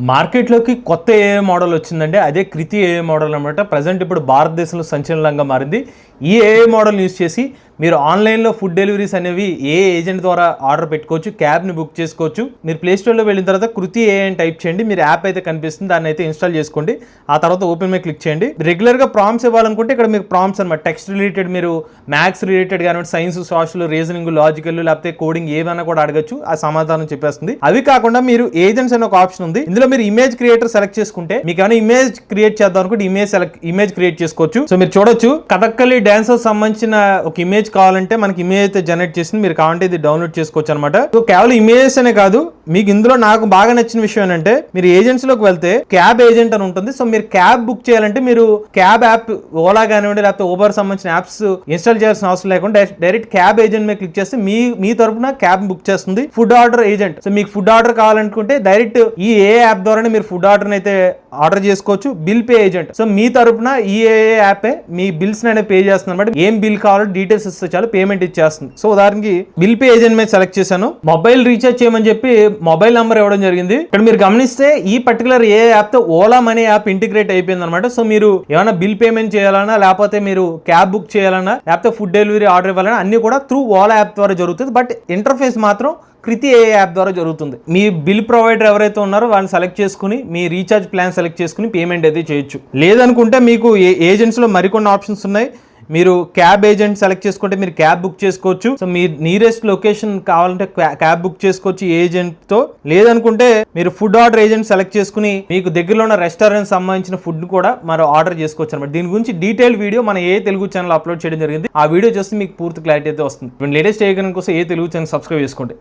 మార్కెట్లోకి కొత్త AI model వచ్చిందంటే అదే కృతి ఏఐ మోడల్ అనమాట. ప్రజెంట్ ఇప్పుడు భారతదేశంలో సంచలనంగా మారింది. ఈ ఏఐ మోడల్ యూస్ చేసి మీరు ఆన్లైన్లో ఫుడ్ డెలివరీస్ అనేవి ఏ ఏజెంట్ ద్వారా ఆర్డర్ పెట్టుకోవచ్చు, క్యాబ్ని బుక్ చేసుకోవచ్చు. మీరు ప్లేస్టోర్లో వెళ్ళిన తర్వాత కృతి ఏఐ అని టైప్ చేయండి, మీరు యాప్ అయితే కనిపిస్తుంది, దాన్ని అయితే ఇన్స్టాల్ చేసుకోండి. ఆ తర్వాత ఓపెన్ మీద క్లిక్ చేయండి. రెగ్యులర్గా ప్రాంప్ట్స్ ఇవ్వాలనుకుంటే ఇక్కడ మీకు ప్రాంప్ట్స్ అనమాట, టెక్స్ట్ రిలేటెడ్, మీరు మ్యాథ్స్ రిలేటెడ్ కానివ్వండి, సైన్స్, సోషల్, రీజనింగ్, లాజికల్, లేకపోతే కోడింగ్ ఏమైనా కూడా అడగచ్చు, ఆ సమాధానం చెప్పేస్తుంది. అవి కాకుండా మీరు ఏజెంట్స్ అనే ఒక ఆప్షన్ ఉంది, ఇందులో మీరు ఇమేజ్ క్రియేటర్ సెలెక్ట్ చేసుకుంటే మీకు ఏమైనా ఇమేజ్ క్రియేట్ చేద్దాం అనుకుంటే ఇమేజ్ క్రియేట్ చేసుకోవచ్చు. సో మీరు చూడొచ్చు, కథక్కలి డాన్సర్ సంబంధించిన ఒక ఇమేజ్ కావాలంటే మనకి ఇమేజ్ అయితే జనరేట్ చేసింది, మీరు కావాలంటే ఇది డౌన్లోడ్ చేసుకోవచ్చు అనమాట. సో కేవలం ఇమేజెస్ అనే కాదు, మీకు ఇందులో నాకు బాగా నచ్చిన విషయం ఏంటంటే మీరు ఏజెంట్స్ లోకి వెళ్తే క్యాబ్ ఏజెంట్ అని ఉంటుంది. సో మీరు క్యాబ్ బుక్ చేయాలంటే మీరు క్యాబ్ యాప్, ఓలా కానివ్వండి లేకపోతే ఊబర్ సంబంధించిన యాప్స్ ఇన్స్టాల్ చేయాల్సిన అవసరం లేకుండా డైరెక్ట్ క్యాబ్ ఏజెంట్ మీద క్లిక్ చేస్తే మీ తరపున క్యాబ్ బుక్ చేస్తుంది. ఫుడ్ ఆర్డర్ ఏజెంట్, సో మీకు ఫుడ్ ఆర్డర్ కావాలనుకుంటే డైరెక్ట్ ఈ ఏ యాప్ ద్వారానే మీరు ఫుడ్ ఆర్డర్ అయితే ఆర్డర్ చేసుకోవచ్చు. బిల్ పే ఏజెంట్, సో మీ తరపున ఈ యాపే మీ బిల్స్ అనేది పే చేస్తుంది అనమాట. ఏం బిల్ కావాలో డీటెయిల్స్ ఇస్తే చాలు, పేమెంట్ ఇచ్చేస్తుంది. సో ఉదాహరణకి బిల్ పే ఏజెంట్ మీద సెలెక్ట్ చేశాను. మొబైల్ రీఛార్జ్ చేయమని చెప్పి మొబైల్ నంబర్ ఇవ్వడం జరిగింది. ఇక్కడ మీరు గమనిస్తే ఈ పర్టికులర్ ఏ యాప్ తో ఓలా మనీ యాప్ ఇంటిగ్రేట్ అయిపోయింది అనమాట. సో మీరు ఏమైనా బిల్ పేమెంట్ చేయాలన్నా, లేకపోతే మీరు క్యాబ్ బుక్ చేయాలన్నా, లేకపోతే ఫుడ్ డెలివరీ ఆర్డర్ ఇవ్వాలన్నా అన్ని కూడా త్రూ ఓలా యాప్ ద్వారా జరుగుతుంది. బట్ ఇంటర్ఫేస్ మాత్రం కృతి ఏ యాప్ ద్వారా జరుగుతుంది. మీ బిల్ ప్రొవైడర్ ఎవరైతే ఉన్నారో వాళ్ళని సెలెక్ట్ చేసుకుని మీ రీఛార్జ్ ప్లాన్ సెలెక్ట్ చేసుకుని పేమెంట్ అయితే చేయొచ్చు. లేదనుకుంటే మీకు ఏజెంట్స్ లో మరికొన్ని ఆప్షన్స్ ఉన్నాయి. మీరు క్యాబ్ ఏజెంట్ సెలెక్ట్ చేసుకుంటే మీరు క్యాబ్ బుక్ చేసుకోవచ్చు. సో మీ నియరెస్ట్ లొకేషన్ కావాలంటే క్యాబ్ బుక్ చేసుకోవచ్చు ఏజెంట్ తో. లేదనుకుంటే మీరు ఫుడ్ ఆర్డర్ ఏజెంట్ సెలెక్ట్ చేసుకుని మీకు దగ్గరలో ఉన్న రెస్టారెంట్ సంబంధించిన ఫుడ్ కూడా మనం ఆర్డర్ చేసుకోవచ్చు అనమాట. దీని గురించి డీటెయిల్ వీడియో మన ఏ తెలుగు ఛానల్ అప్లోడ్ చేయడం జరిగింది. ఆ వీడియో చూస్తే మీకు పూర్తి క్లారిటీ అయితే వస్తుంది. లేటెస్ట్ ఏ కోసం ఏ తెలుగు ఛానల్ సబ్స్క్రైబ్ చేసుకోండి.